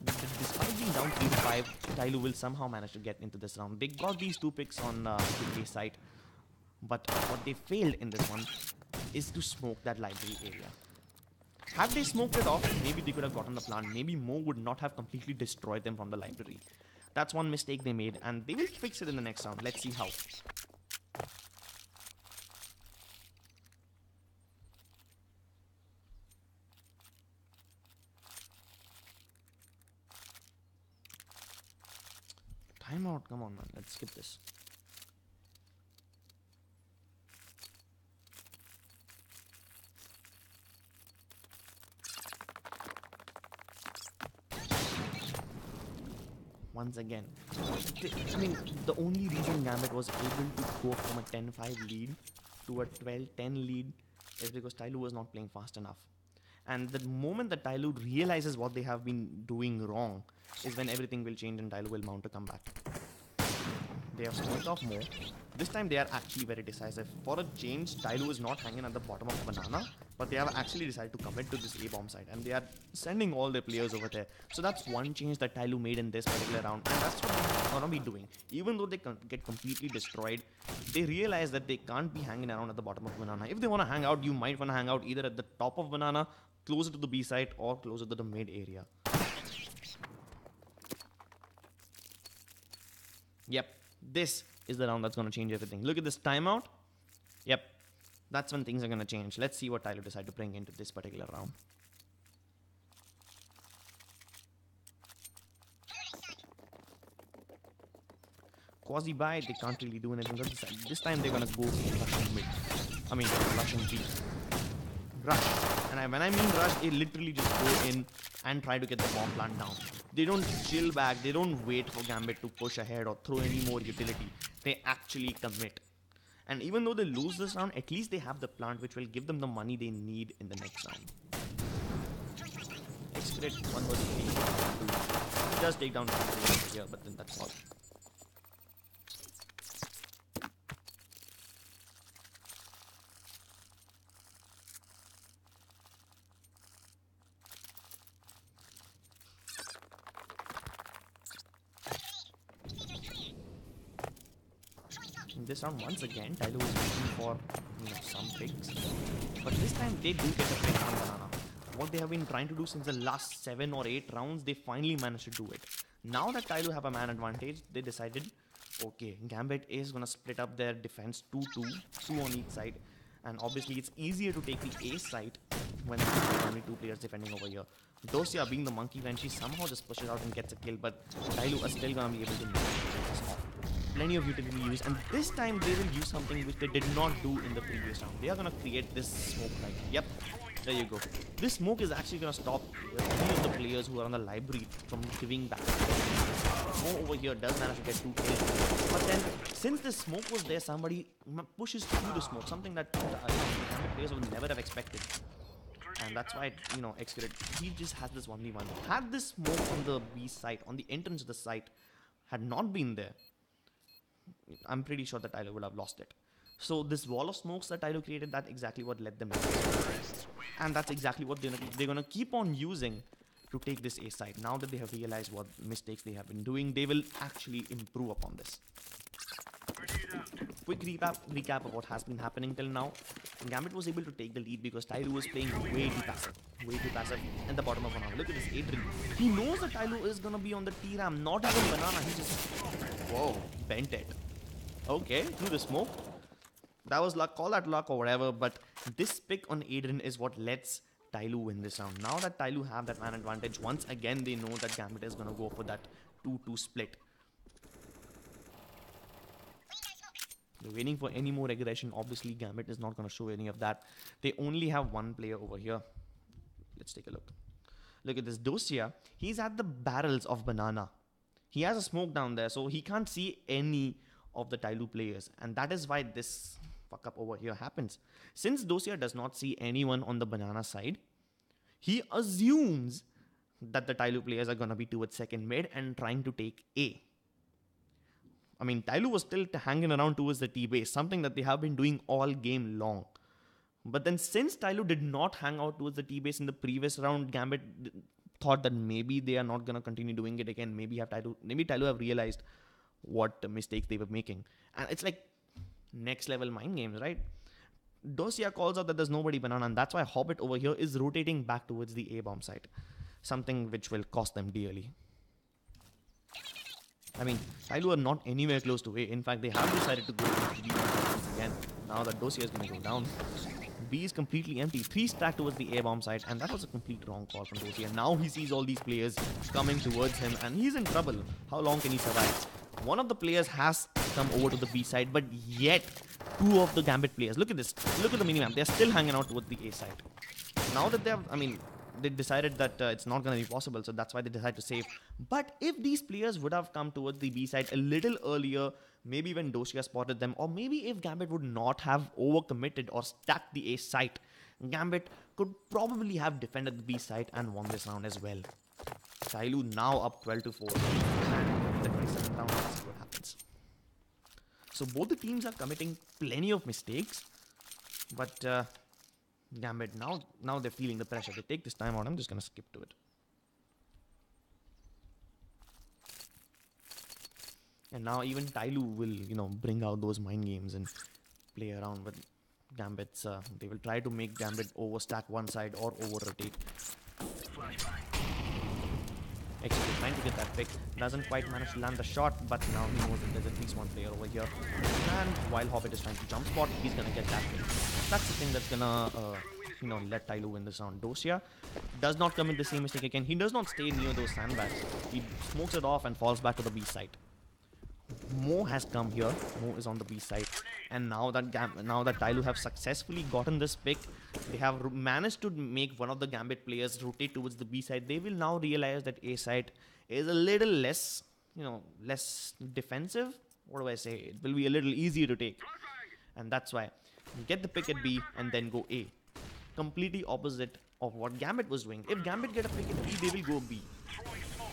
Despite being down 3-5, TyLoo will somehow manage to get into this round. They got these 2 picks on the A side, but what they failed in this one is to smoke that library area. Had they smoked it off, maybe they could have gotten the plant. Maybe Mo would not have completely destroyed them from the library. That's one mistake they made, and they will fix it in the next round. Let's see how. Timeout, come on, man. Let's skip this. Once again, I mean, the only reason Gambit was able to go from a 10-5 lead to a 12-10 lead is because TyLoo was not playing fast enough. And the moment that TyLoo realizes what they have been doing wrong is when everything will change and TyLoo will mount a comeback. They have smoked off more. This time they are actually very decisive. For a change, TyLoo is not hanging at the bottom of Banana, but they have actually decided to commit to this A-bomb side, and they are sending all their players over there. So that's one change that TyLoo made in this particular round, and that's what they're gonna be doing. Even though they get completely destroyed, they realize that they can't be hanging around at the bottom of Banana. If they want to hang out, you might want to hang out either at the top of Banana, closer to the B side, or closer to the mid area. Yep, this is the round that's going to change everything. Look at this timeout. Yep, that's when things are going to change. Let's see what TyLoo decide to bring into this particular round. quasi buy, they can't really do anything. This time they're gonna go Russian mid. I mean, Russian B. Rush. And when I mean rush, they literally just go in and try to get the bomb plant down. They don't chill back. They don't wait for Gambit to push ahead or throw any more utility. They actually commit. And even though they lose this round, at least they have the plant which will give them the money they need in the next round. X-Crit 1 versus 3. He does take down over here, but then that's all. In this round, once again, TyLoo is looking for some picks, but this time they do get a pick on Banana. What they have been trying to do since the last 7 or 8 rounds, they finally managed to do it. Now that TyLoo have a man advantage, they decided, okay, Gambit is gonna split up their defense 2-2, 2 on each side, and obviously it's easier to take the A side when there's only 2 players defending over here. Dosia, being the monkey when she somehow just pushes out and gets a kill, but TyLoo are still gonna be able to make this off. Plenty of utility use, and this time they will use something which they did not do in the previous round. They are gonna create this smoke right. Yep, there you go. This smoke is actually gonna stop any of the players who are on the library from giving back. Mo over here does manage to get 2 kills, but then since this smoke was there, somebody pushes through the smoke, something that players would never have expected. And that's why, X-Crit, he just has this 1v1. Had this smoke on the B site, on the entrance of the site, had not been there, I'm pretty sure that TyLoo would have lost it. So this wall of smokes that TyLoo created, that's exactly what led them to lose. And that's exactly what they're gonna keep on using to take this A side. Now that they have realized what mistakes they have been doing, they will actually improve upon this. Quick recap of what has been happening till now. Gambit was able to take the lead because TyLoo was playing way too passive at the bottom of Banana. Look at this Adrian. He knows that TyLoo is gonna be on the T-Ram, not even Banana. He just, whoa, bent it. Okay, through the smoke. That was luck, call that luck or whatever, but this pick on Adrian is what lets TyLoo win this round. Now that TyLoo have that man advantage, once again they know that Gambit is gonna go for that 2-2 split. They're waiting for any more aggression. Obviously, Gambit is not going to show any of that. They only have 1 player over here. Let's take a look. Look at this. Dosia, he's at the barrels of Banana. He has a smoke down there, so he can't see any of the TyLoo players. And that is why this fuck up over here happens. Since Dosia does not see anyone on the Banana side, he assumes that the TyLoo players are going to be towards second mid and trying to take A. I mean, TyLoo was still hanging around towards the T-base, something that they have been doing all game long. But then since TyLoo did not hang out towards the T-base in the previous round, Gambit thought that maybe they are not going to continue doing it again. Maybe TyLoo have realized what mistakes they were making. And it's like next level mind games, right? Dosia calls out that there's nobody Banana, and that's why Hobbit over here is rotating back towards the A-bomb site. Something which will cost them dearly. I mean, TyLoo are not anywhere close to A. In fact, they have decided to go to B once again. Now that Dosia is going to go down. B is completely empty. 3 stacked towards the A-bomb side, and that was a complete wrong call from Dosia. Now he sees all these players coming towards him, and he's in trouble. How long can he survive? One of the players has come over to the B side, but yet 2 of the Gambit players. Look at this. Look at the minimap. They're still hanging out towards the A side. Now that they decided that it's not going to be possible, so that's why they decided to save. But if these players would have come towards the B side a little earlier, maybe when Dosia spotted them, or maybe if Gambit would not have overcommitted or stacked the A site, Gambit could probably have defended the B site and won this round as well. TyLoo now up 12-4. And the 27th round, let's see what happens. So both the teams are committing plenty of mistakes, but Gambit, now they're feeling the pressure. They take this time out. I'm just going to skip to it. And now even TyLoo will, bring out those mind games and play around with Gambits. They will try to make Gambit overstack one side or over-rotate. Actually trying to get that pick. Doesn't quite manage to land the shot, but now he knows that there's at least 1 player over here. And while Hobbit is trying to jump spot, he's going to get that pick. That's the thing that's going to, let TyLoo win this round. Dosia does not commit the same mistake again. He does not stay near those sandbags. He smokes it off and falls back to the B side. Mo has come here. Mo is on the B side, and now that TyLoo have successfully gotten this pick, they have managed to make one of the Gambit players rotate towards the B side. They will now realize that A side is a little less, less defensive. What do I say? It will be a little easier to take, and that's why you get the pick at B and then go A. Completely opposite of what Gambit was doing. If Gambit get a pick at B, they will go B.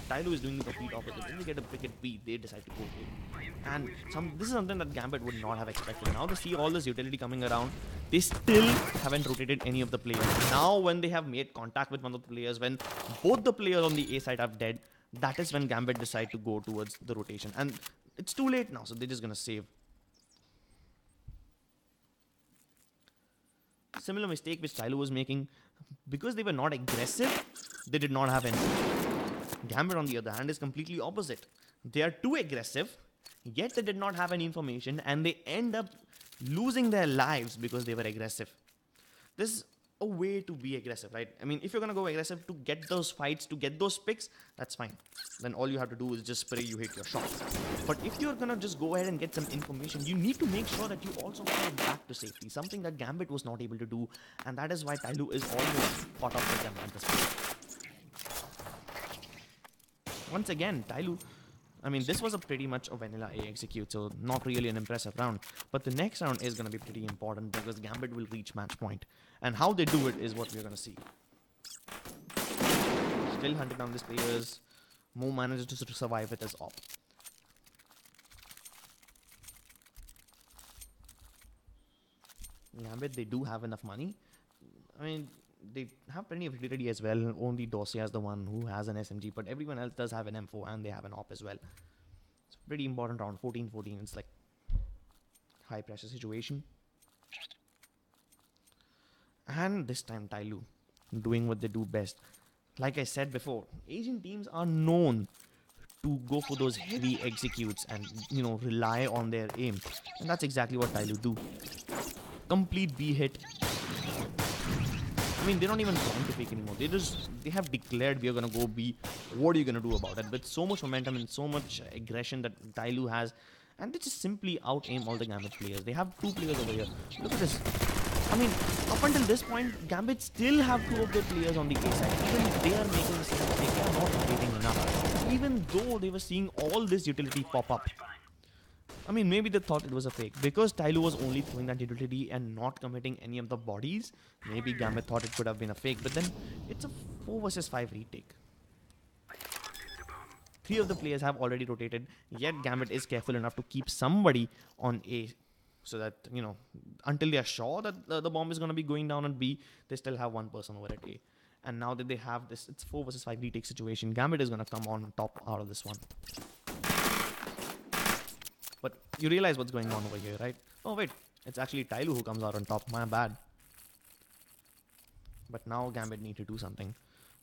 TyLoo is doing the complete opposite. When they get a pick at B, they decide to go A. And this is something that Gambit would not have expected. Now they see all this utility coming around. They still haven't rotated any of the players. Now when they have made contact with one of the players, when both the players on the A side are dead, that is when Gambit decide to go towards the rotation. And it's too late now, so they're just going to save. Similar mistake which TyLoo was making. Because they were not aggressive, they did not have any. Gambit, on the other hand, is completely opposite. They are too aggressive, yet they did not have any information, and they end up losing their lives because they were aggressive. This is a way to be aggressive, right? I mean, if you're going to go aggressive to get those fights, to get those picks, that's fine. Then all you have to do is just spray, you hit your shot. But if you're going to just go ahead and get some information, you need to make sure that you also fall back to safety, something that Gambit was not able to do, and that is why TyLoo is almost caught up with them at this point. Once again, TyLoo, I mean, this was a pretty much a vanilla A execute, so not really an impressive round. But the next round is going to be pretty important because Gambit will reach match point. And how they do it is what we're going to see. Still hunting down these players. Mo manages to survive with his op. Gambit, they do have enough money. I mean, they have plenty of utility as well. Only Dorsey is the one who has an SMG, but everyone else does have an M4 and they have an op as well. It's a pretty important round. 14-14. It's like high pressure situation. And this time TyLoo doing what they do best. Like I said before, Asian teams are known to go for those heavy executes and, rely on their aim. And that's exactly what TyLoo do. Complete B hit. I mean, they don't even want to pick anymore. They have declared we are going to go B. What are you going to do about it? With so much momentum and so much aggression that TyLoo has. And they just simply out-aim all the Gambit players. They have two players over here. Look at this. I mean, up until this point, Gambit still have two of their players on the A side. Even if they are making the same mistake, they are not rotating enough. Even though they were seeing all this utility pop up. I mean, maybe they thought it was a fake. Because TyLoo was only throwing that utility and not committing any of the bodies, maybe Gambit thought it could have been a fake. But then, it's a 4 versus 5 retake. 3 of the players have already rotated, yet Gambit is careful enough to keep somebody on A. So that, until they are sure that the bomb is going to be going down on B, they still have one person over at A. And now that they have this, it's 4 versus 5 retake situation. Gambit is going to come on top out of this one. But you realize what's going on over here, right? Oh wait, it's actually TyLoo who comes out on top. My bad. But now Gambit need to do something.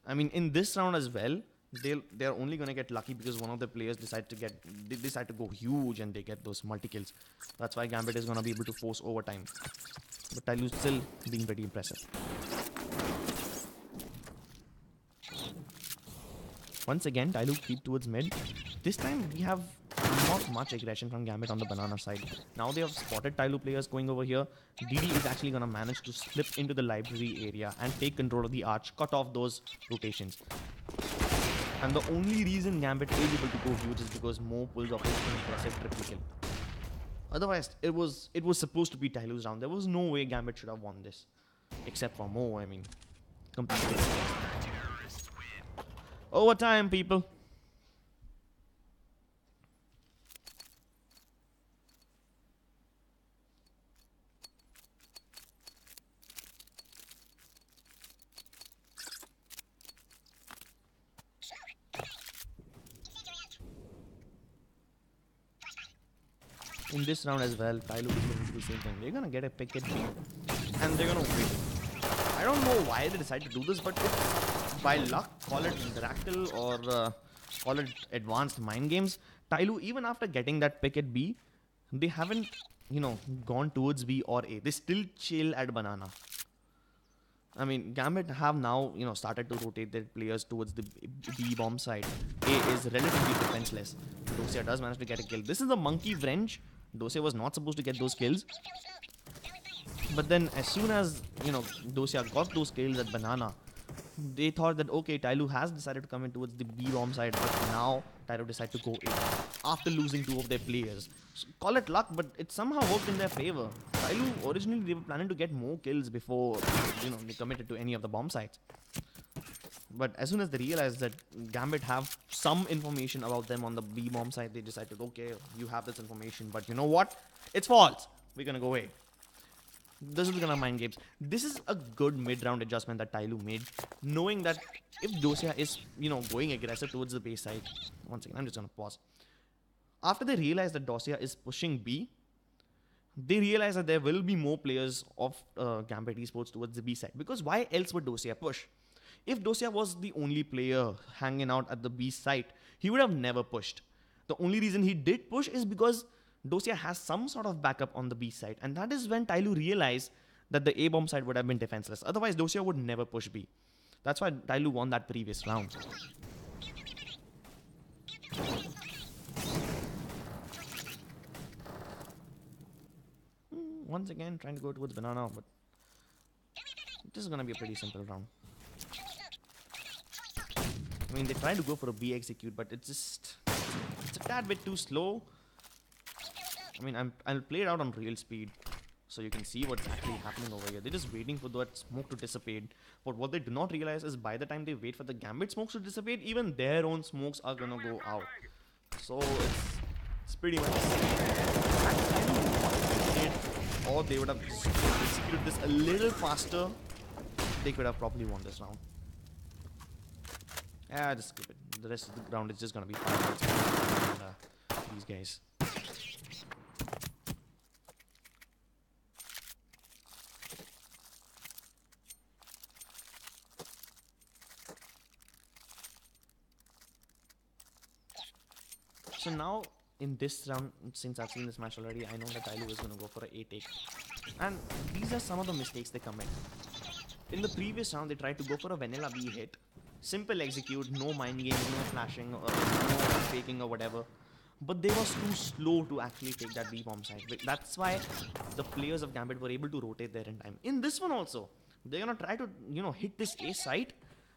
I mean, in this round as well, they're only gonna get lucky because one of the players decide to go huge and they get those multi kills. That's why Gambit is gonna be able to force overtime. But TyLoo still being pretty impressive. Once again, TyLoo creep towards mid. This time we have not much aggression from Gambit on the banana side. Now they have spotted TyLoo players going over here. DD is actually going to manage to slip into the library area and take control of the arch, cut off those rotations. And the only reason Gambit is able to go huge is because Mo pulls off his impressive triple kill. Otherwise, it was supposed to be TyLoo's round. There was no way Gambit should have won this. Except for Mo, I mean. Completely. Overtime, people. In this round as well, TyLoo is going to do the same thing. They're going to get a pick at B. And they're going to win. I don't know why they decided to do this, but if by luck, call it Dractyl or call it advanced mind games, TyLoo, even after getting that pick at B, they haven't, gone towards B or A. They still chill at banana. I mean, Gambit have now, started to rotate their players towards the B bomb side. A is relatively defenseless. Dosia does manage to get a kill. This is the monkey wrench. Dosia was not supposed to get those kills. But then as soon as, Dosia got those kills at Banana, they thought that, okay, TyLoo has decided to come in towards the B bomb side, but now TyLoo decided to go A after losing 2 of their players. So call it luck, but it somehow worked in their favor. TyLoo, originally they were planning to get more kills before, they committed to any of the bomb sites. But as soon as they realized that Gambit have some information about them on the B bomb side, they decided, okay, you have this information, but you know what? It's false. We're gonna go away. This is gonna mind games. This is a good mid-round adjustment that TyLoo made, knowing that if Dosia is, going aggressive towards the base side. One second, I'm just gonna pause. After they realize that Dosia is pushing B, they realize that there will be more players of Gambit Esports towards the B side. Because why else would Dosia push? If Dosia was the only player hanging out at the B site, he would have never pushed. The only reason he did push is because Dosia has some sort of backup on the B side. And that is when TyLoo realized that the A bomb side would have been defenseless. Otherwise, Dosia would never push B. That's why TyLoo won that previous round. Once again, trying to go towards Banana, but this is going to be a pretty simple round. I mean, they try to go for a B execute, but it's a tad bit too slow. I mean, I'll play it out on real speed so you can see what's actually happening over here. They're just waiting for that smoke to dissipate. But what they do not realize is by the time they wait for the Gambit smokes to dissipate, even their own smokes are gonna go out. So it's pretty much or they would have executed this a little faster. They could have probably won this round. Yeah, just skip it. The rest of the round is just gonna be 5 minutes. These guys. So now, in this round, since I've seen this match already, I know that TyLoo is going to go for an A take. And these are some of the mistakes they commit. In the previous round, they tried to go for a vanilla B hit. Simple execute, no mind games, no flashing, or no faking or whatever. But they was too slow to actually take that B bomb side. That's why the players of Gambit were able to rotate there in time. In this one also, they're going to try to, hit this A side.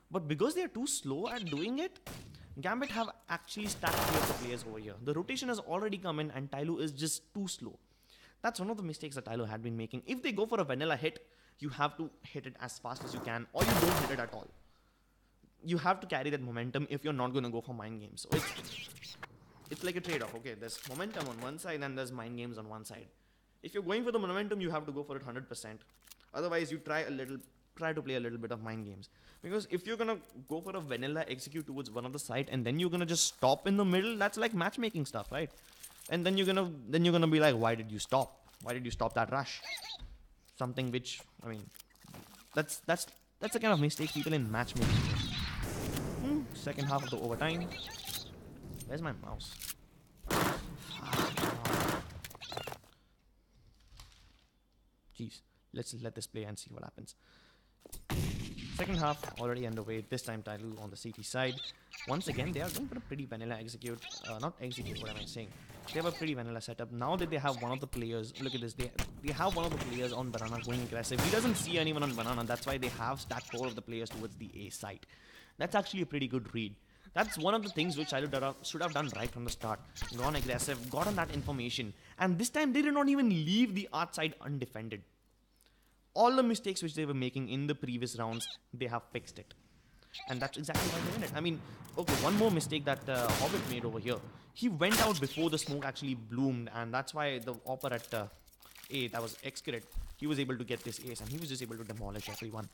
But because they are too slow at doing it, Gambit have actually stacked 3 of the players over here. The rotation has already come in and TyLoo is just too slow. That's one of the mistakes that TyLoo had been making. If they go for a vanilla hit, you have to hit it as fast as you can or you don't hit it at all. You have to carry that momentum if you're not going to go for mind games. So it's like a trade-off. Okay, there's momentum on one side and there's mind games on one side. If you're going for the momentum, you have to go for it 100%. Otherwise, you try to play a little bit of mind games. Because if you're gonna go for a vanilla execute towards one of the side and then you're gonna just stop in the middle, that's like matchmaking stuff, right? And then you're gonna be like, why did you stop? Why did you stop that rush? Something which, I mean, that's the kind of mistake people in matchmaking do. Second half of the overtime. Where's my mouse? Jeez, let's let this play and see what happens. Second half already underway. This time TyLoo on the CT side. Once again, they are going for a pretty vanilla execute. Not execute, what am I saying? They have a pretty vanilla setup. Now that they have one of the players, look at this, they have one of the players on Banana going aggressive. He doesn't see anyone on Banana. That's why they have stacked 4 of the players towards the A side. That's actually a pretty good read. That's one of the things which TyLoo should have done right from the start. Gone aggressive, gotten that information. And this time they did not even leave the art side undefended. All the mistakes which they were making in the previous rounds, they have fixed it. And that's exactly why they win it. I mean, okay, one more mistake that Hobbit made over here. He went out before the smoke actually bloomed. And that's why the Opper at A, that was Xcrit, he was able to get this ace. And he was just able to demolish everyone.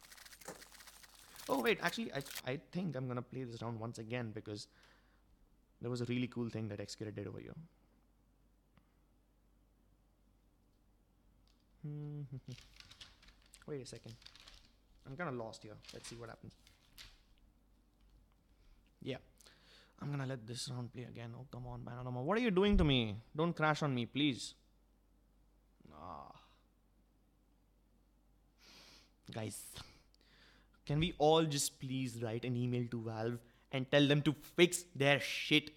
Oh, wait, actually, I think I'm going to play this round once again. Because there was a really cool thing that Xcrit did over here. Wait a second. I'm kind of lost here. Let's see what happens. Yeah. I'm going to let this round play again. Oh, come on, Banana. What are you doing to me? Don't crash on me, please. Guys. Can we all just please write an email to Valve and tell them to fix their shit?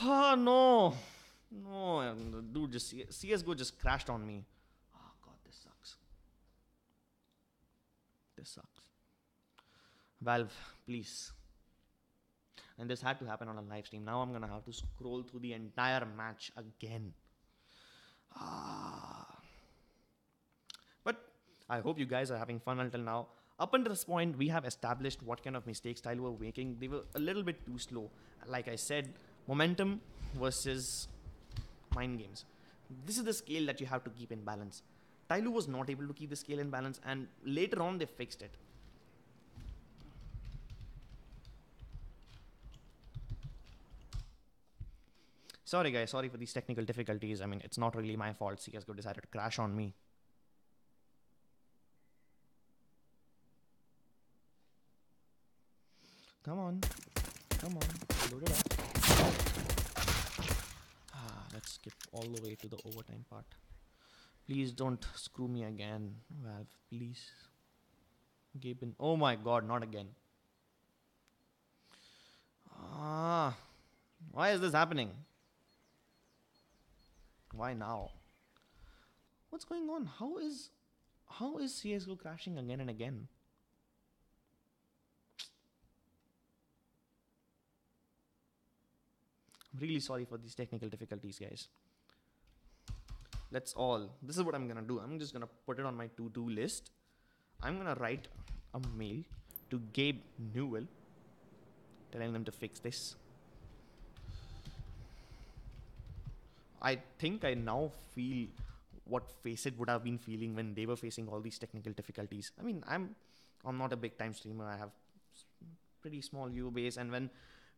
Oh no. No, dude, just CSGO just crashed on me. Oh god, this sucks. This sucks. Valve, please. And this had to happen on a live stream. Now I'm gonna have to scroll through the entire match again. But I hope you guys are having fun until now. Up until this point, we have established what kind of mistakes TyLoo were making. They were a little bit too slow. Like I said, momentum versus mind games. This is the scale that you have to keep in balance. TyLoo was not able to keep the scale in balance, and later on they fixed it. Sorry guys, sorry for these technical difficulties. I mean, it's not really my fault. CSGO decided to crash on me. Come on. Come on. Load it up. Let's skip all the way to the overtime part. Please don't screw me again, Valve. Please. Gabin. Oh my god, not again. Why is this happening? Why now? What's going on? How is CSGO crashing again and again? I'm really sorry for these technical difficulties, guys. This is what I'm gonna do. I'm just gonna put it on my to-do list. I'm gonna write a mail to Gabe Newell telling them to fix this. I think I now feel what FACEIT would have been feeling when they were facing all these technical difficulties. I mean, I'm not a big time streamer. I have pretty small viewer base, and when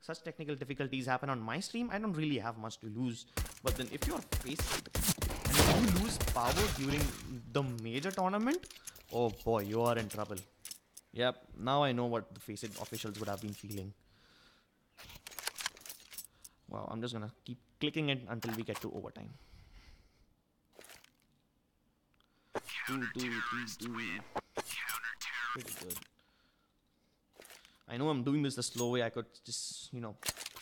such technical difficulties happen on my stream, I don't really have much to lose. But then if you're FACEIT and if you lose power during the major tournament, oh boy, you are in trouble. Yep, now I know what the FACEIT officials would have been feeling. Wow, I'm just gonna keep clicking it until we get to overtime. 2, 2, 3, 2. Pretty good. I know I'm doing this the slow way. I could just,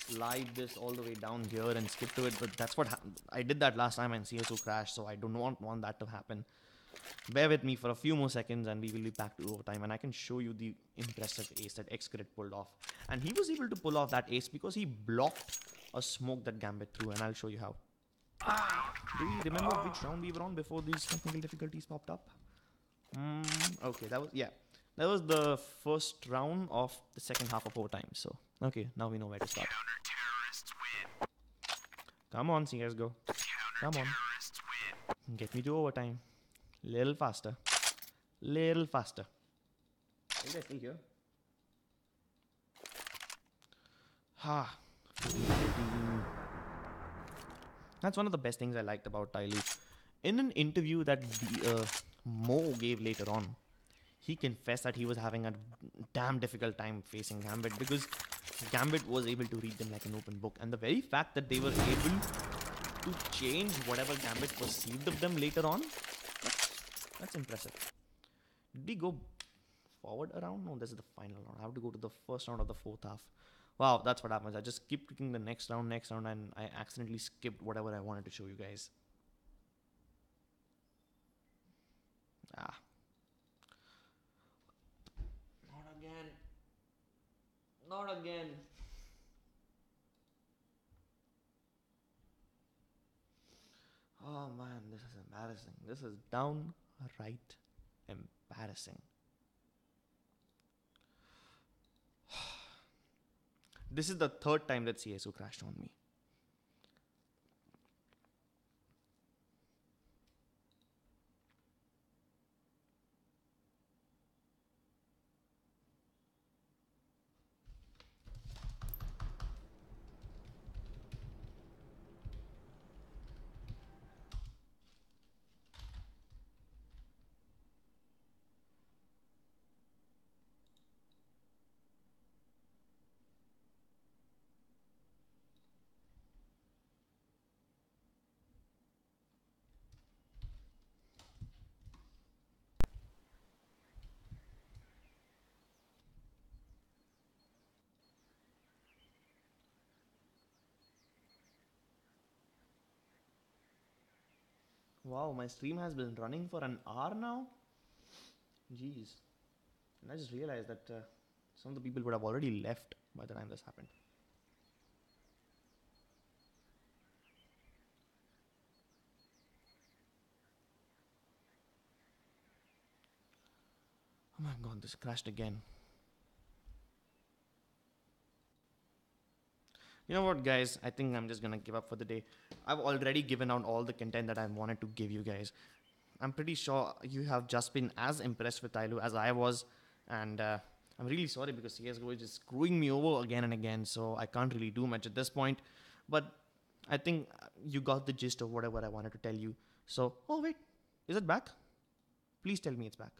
slide this all the way down here and skip to it, but that's what happened. I did that last time and CSO crashed, so I do not want that to happen. Bear with me for a few more seconds and we will be back to overtime, and I can show you the impressive ace that Xcrit pulled off. And he was able to pull off that ace because he blocked a smoke that Gambit threw, and I'll show you how. Do you remember which round we were on before these technical difficulties popped up? Okay, that was the first round of the second half of overtime. So, okay, now we know where to start. Come on, CSGO. Come on. Get me to overtime. Little faster. Little faster. Is that still here? That's one of the best things I liked about TyLoo. In an interview that Mo gave later on, he confessed that he was having a damn difficult time facing Gambit because Gambit was able to read them like an open book. And the very fact that they were able to change whatever Gambit perceived of them later on, that's impressive. Did we go forward a round? No, this is the final round. I have to go to the first round of the fourth half. Wow, that's what happens. I just keep clicking the next round, and I accidentally skipped whatever I wanted to show you guys. Not again. Not again. Oh man, this is embarrassing. This is downright embarrassing. This is the third time that CSO crashed on me. Wow, my stream has been running for an hour now. Jeez. And I just realized that some of the people would have already left by the time this happened. Oh my god, this crashed again. You know what, guys? I think I'm just gonna give up for the day. I've already given out all the content that I wanted to give you guys. I'm pretty sure you have just been as impressed with TyLoo as I was, and I'm really sorry because CS:GO is just screwing me over again and again. So I can't really do much at this point. But I think you got the gist of whatever I wanted to tell you. So, oh wait, is it back? Please tell me it's back.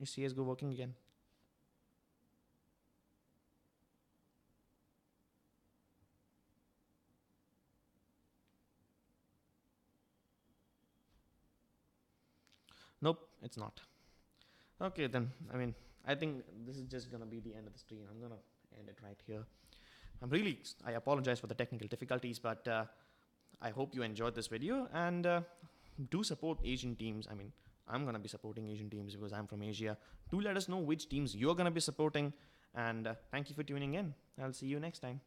Is CS:GO working again? Nope, it's not. Okay, then. I mean, I think this is just gonna be the end of the stream. I'm gonna end it right here. I apologize for the technical difficulties, but I hope you enjoyed this video and do support Asian teams. I mean, I'm gonna be supporting Asian teams because I'm from Asia. Do let us know which teams you're gonna be supporting, and thank you for tuning in. I'll see you next time.